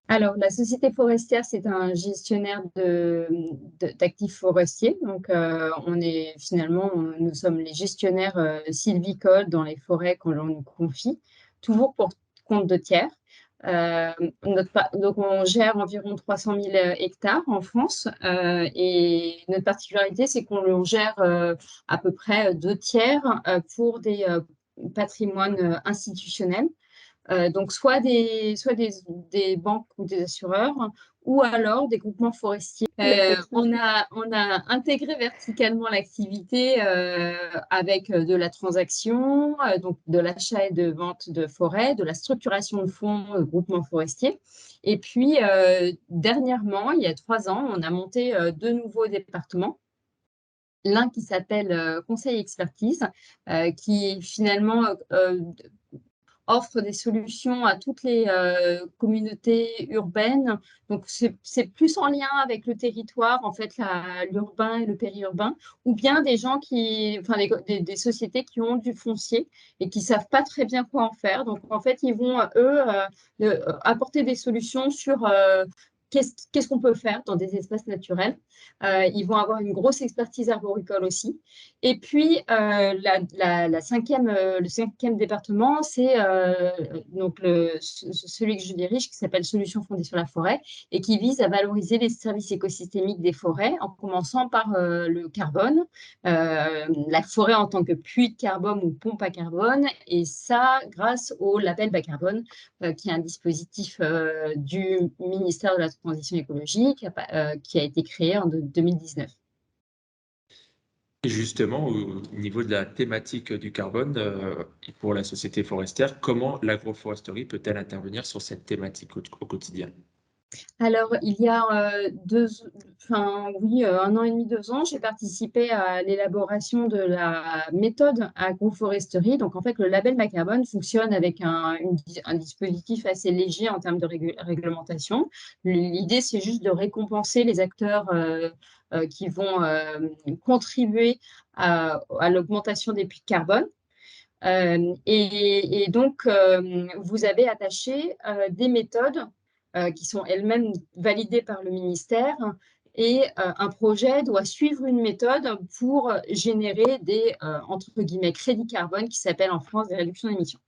Alors, la société forestière, c'est un gestionnaire d'actifs forestiers. Donc, nous sommes les gestionnaires sylvicoles dans les forêts qu'on nous confie, toujours pour compte de tiers. Euh, donc, on gère environ 300 000 hectares en France. Et notre particularité, c'est qu'on gère à peu près 2 tiers pour des patrimoines institutionnels. Donc, des banques ou des assureurs, ou alors des groupements forestiers. On a intégré verticalement l'activité avec de la transaction, donc de l'achat et de vente de forêts, de la structuration de fonds groupements forestiers. Et puis, dernièrement, il y a 3 ans, on a monté 2 nouveaux départements. L'un qui s'appelle Conseil Expertise, qui finalement offre des solutions à toutes les communautés urbaines. Donc, c'est plus en lien avec le territoire, en fait, l'urbain et le périurbain, ou bien enfin, des sociétés qui ont du foncier et qui ne savent pas très bien quoi en faire. Donc, en fait, ils vont, eux, apporter des solutions sur qu'est-ce qu'on peut faire dans des espaces naturels. Ils vont avoir une grosse expertise arboricole aussi. Et puis, le 5e département, c'est donc celui que je dirige, qui s'appelle Solutions fondées sur la forêt, et qui vise à valoriser les services écosystémiques des forêts, en commençant par le carbone, la forêt en tant que puits de carbone ou pompe à carbone, et ça grâce au label bas carbone, qui est un dispositif du ministère de la Transition écologique, qui a été créé en 2019. Et justement, au niveau de la thématique du carbone, et pour la société forestière, comment l'agroforesterie peut-elle intervenir sur cette thématique au quotidien? Alors, il y a oui, 1 an et demi, 2 ans, j'ai participé à l'élaboration de la méthode agroforesterie. Donc, en fait, le label bas carbone fonctionne avec un dispositif assez léger en termes de réglementation. L'idée, c'est juste de récompenser les acteurs qui vont contribuer à l'augmentation des puits de carbone. Et donc, vous avez attaché des méthodes qui sont elles-mêmes validées par le ministère, et un projet doit suivre une méthode pour générer des, entre guillemets, crédits carbone, qui s'appellent en France des réductions d'émissions.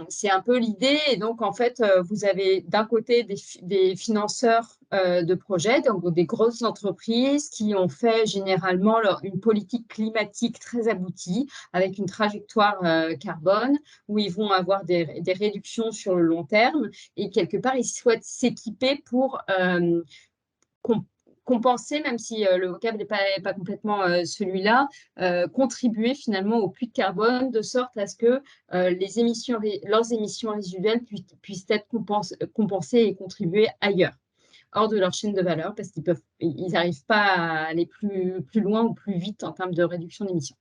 C'est un peu l'idée. Et donc, en fait, vous avez d'un côté des financeurs de projets, donc des grosses entreprises qui ont fait généralement une politique climatique très aboutie, avec une trajectoire carbone, où ils vont avoir des réductions sur le long terme. Et quelque part, ils souhaitent s'équiper pour compenser, même si le vocable n'est pas complètement celui-là, contribuer finalement au puits de carbone, de sorte à ce que leurs émissions résiduelles puissent être compensées et contribuer ailleurs, hors de leur chaîne de valeur, parce qu'ils n'arrivent pas à aller plus loin ou plus vite en termes de réduction d'émissions.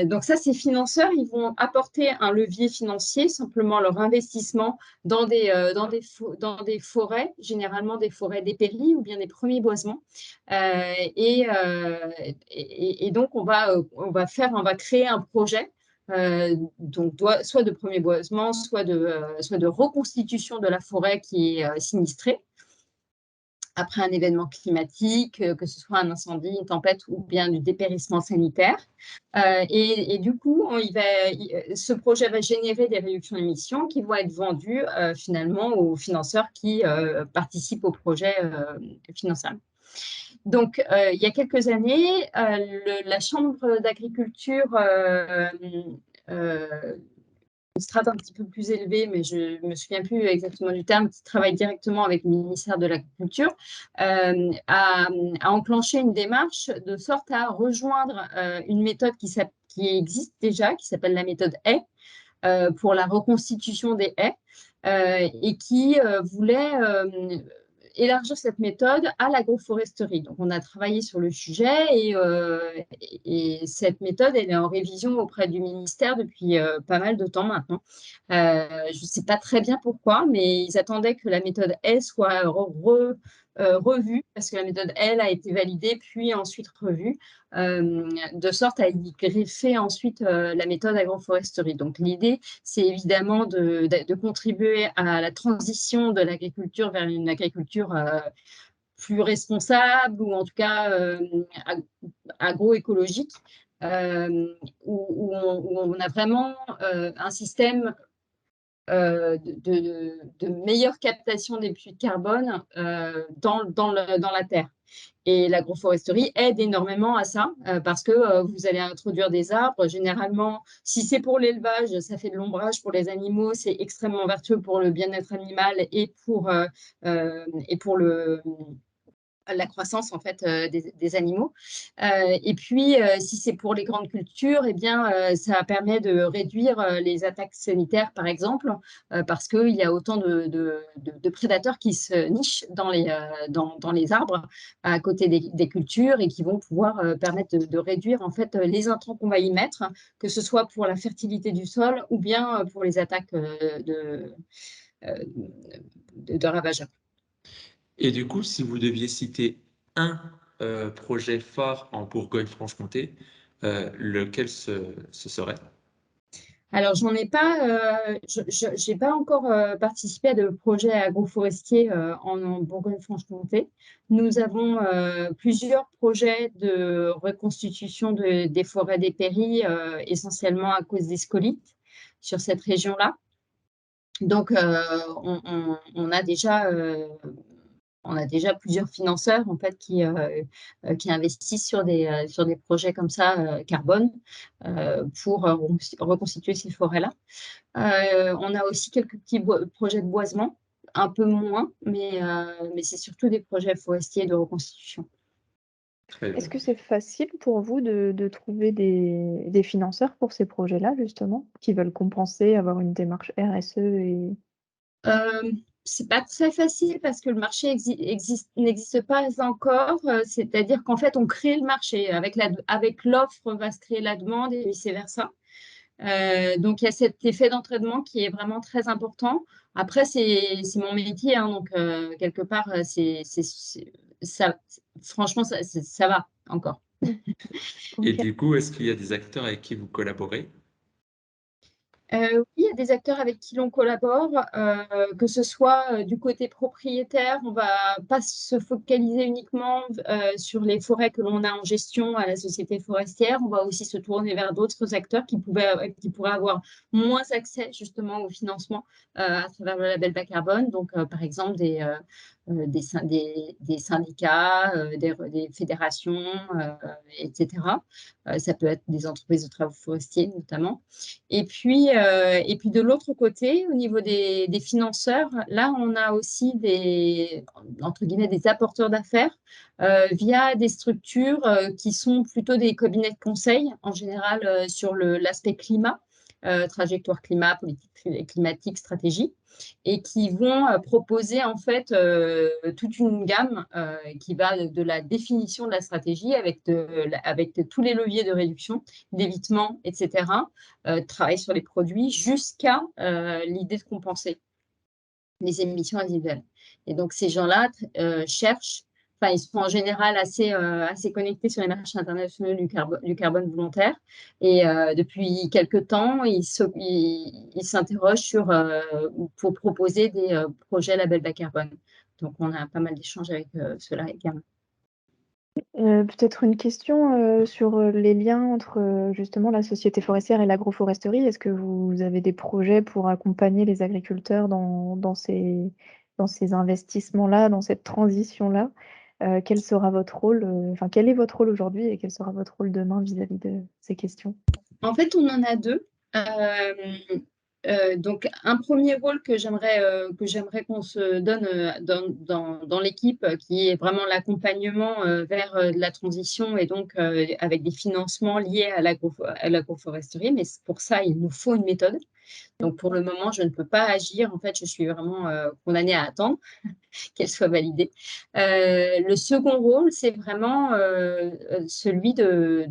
Donc ça, ces financeurs, ils vont apporter un levier financier, simplement leur investissement dans des forêts, généralement des forêts dépéries ou bien des premiers boisements. Et donc, on va créer un projet, donc soit de premier boisement, soit de reconstitution de la forêt qui est sinistrée après un événement climatique, que ce soit un incendie, une tempête ou bien du dépérissement sanitaire. Et du coup, ce projet va générer des réductions d'émissions qui vont être vendues finalement aux financeurs qui participent au projet financièrement. Donc, il y a quelques années, la Chambre d'agriculture, une strate un petit peu plus élevée, mais je ne me souviens plus exactement du terme, qui travaille directement avec le ministère de l'Agriculture, a enclenché une démarche de sorte à rejoindre une méthode qui existe déjà, qui s'appelle la méthode haies, pour la reconstitution des haies, et qui voulait élargir cette méthode à l'agroforesterie. Donc, on a travaillé sur le sujet, et cette méthode, elle est en révision auprès du ministère depuis pas mal de temps maintenant. Je ne sais pas très bien pourquoi, mais ils attendaient que la méthode haies soit revue, parce que la méthode, elle, a été validée, puis ensuite revue, de sorte à y greffer ensuite la méthode agroforesterie. Donc, l'idée, c'est évidemment de contribuer à la transition de l'agriculture vers une agriculture plus responsable, ou en tout cas agroécologique, où on a vraiment un système de meilleure captation des puits de carbone dans la terre. Et l'agroforesterie aide énormément à ça, parce que vous allez introduire des arbres. Généralement, si c'est pour l'élevage, ça fait de l'ombrage pour les animaux, c'est extrêmement vertueux pour le bien-être animal et pour la croissance en fait des animaux. Et puis, si c'est pour les grandes cultures, eh bien, ça permet de réduire les attaques sanitaires, par exemple, parce qu'il y a autant de prédateurs qui se nichent dans les arbres à côté des cultures, et qui vont pouvoir permettre de réduire en fait les intrants qu'on va y mettre, que ce soit pour la fertilité du sol ou bien pour les attaques de ravageurs. Et du coup, si vous deviez citer un projet phare en Bourgogne-Franche-Comté, lequel ce serait? Alors, j'en ai pas, j'ai pas encore participé à de projets agroforestiers en Bourgogne-Franche-Comté. Nous avons plusieurs projets de reconstitution des forêts des prairies, essentiellement à cause des scolites sur cette région-là. Donc, on a déjà plusieurs financeurs en fait qui investissent sur des projets comme ça carbone, pour reconstituer ces forêts-là. On a aussi quelques petits projets de boisement, un peu moins, mais c'est surtout des projets forestiers de reconstitution. Très Est-ce bien. que c'est facile pour vous de trouver des financeurs pour ces projets-là, justement, qui veulent compenser, avoir une démarche RSE et C'est pas très facile parce que le marché n'existe pas encore. C'est-à-dire qu'en fait, on crée le marché. Avec l'offre, va se créer la demande et vice-versa. Donc, il y a cet effet d'entraînement qui est vraiment très important. Après, c'est mon métier, hein, donc quelque part, ça, franchement, ça va encore. Et OK. du coup, est-ce qu'il y a des acteurs avec qui vous collaborez? Oui, il y a des acteurs avec qui l'on collabore, que ce soit du côté propriétaire. On ne va pas se focaliser uniquement sur les forêts que l'on a en gestion à la société forestière. On va aussi se tourner vers d'autres acteurs qui pourraient avoir moins accès justement au financement à travers le label bas carbone. Donc, par exemple, des syndicats, des fédérations, etc. Ça peut être des entreprises de travaux forestiers notamment. Et puis de l'autre côté, au niveau des financeurs, là, on a aussi entre guillemets, des apporteurs d'affaires via des structures qui sont plutôt des cabinets de conseil, en général sur l'aspect climat, trajectoire climat, politique climatique, stratégie, et qui vont proposer en fait toute une gamme qui va de la définition de la stratégie avec tous les leviers de réduction, d'évitement, etc., travail sur les produits, jusqu'à l'idée de compenser les émissions résiduelles. Et donc, ces gens-là cherchent, enfin, ils sont en général assez connectés sur les marchés internationaux du carbone volontaire. Et depuis quelques temps, ils s'interrogent pour proposer des projets label bas carbone. Donc, on a pas mal d'échanges avec ceux-là également. Peut-être une question, sur, les liens entre, justement la société forestière et l'agroforesterie. Est-ce que vous avez des projets pour accompagner les agriculteurs dans ces investissements-là, dans cette transition-là? Quel sera votre rôle, enfin, quel est votre rôle aujourd'hui et quel sera votre rôle demain vis-à-vis de ces questions? En fait, on en a deux. Donc, un premier rôle que j'aimerais qu'on se donne dans l'équipe, qui est vraiment l'accompagnement vers de la transition, et donc avec des financements liés à l'agroforesterie. Mais pour ça, il nous faut une méthode. Donc, pour le moment, je ne peux pas agir. En fait, je suis vraiment condamnée à attendre qu'elle soit validée. Le second rôle, c'est vraiment celui de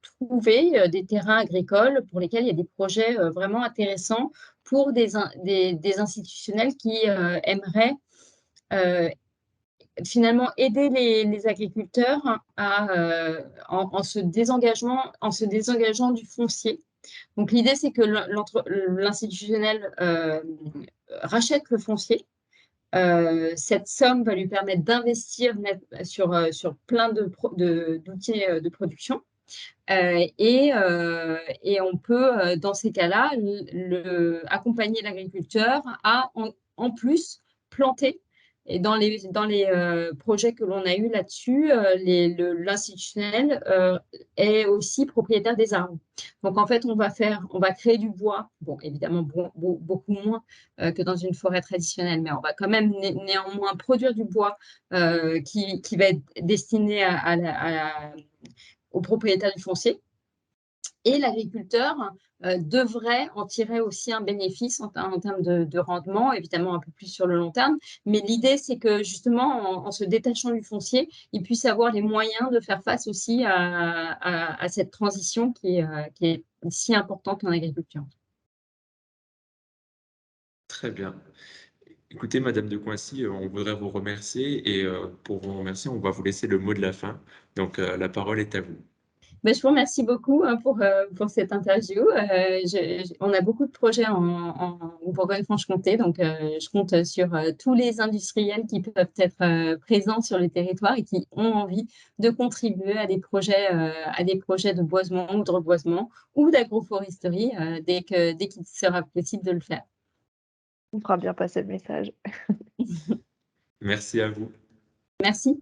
trouver des terrains agricoles pour lesquels il y a des projets vraiment intéressants pour des institutionnels qui aimeraient finalement aider les agriculteurs en se désengageant du foncier. Donc l'idée, c'est que l'institutionnel rachète le foncier. Cette somme va lui permettre d'investir sur plein d'outils de production. Et on peut, dans ces cas-là, accompagner l'agriculteur à, en plus, planter. Et dans les projets que l'on a eus là-dessus, l'institutionnel est aussi propriétaire des arbres. Donc, en fait, on va créer du bois, bon, évidemment, beaucoup moins que dans une forêt traditionnelle, mais on va quand même néanmoins produire du bois qui va être destiné aux propriétaires du foncier. Et l'agriculteur devrait en tirer aussi un bénéfice en termes de rendement, évidemment un peu plus sur le long terme. Mais l'idée, c'est que justement, en se détachant du foncier, il puisse avoir les moyens de faire face aussi à cette transition qui est si importante en agriculture. Très bien. Écoutez, Madame de Coincy, on voudrait vous remercier et pour vous remercier, on va vous laisser le mot de la fin. Donc, la parole est à vous. Je vous remercie beaucoup pour cette interview. On a beaucoup de projets en Bourgogne-Franche-Comté, donc je compte sur tous les industriels qui peuvent être présents sur le territoire et qui ont envie de contribuer à des projets de boisement ou de reboisement ou d'agroforesterie dès qu'il sera possible de le faire. On fera bien passer le message. Merci à vous. Merci.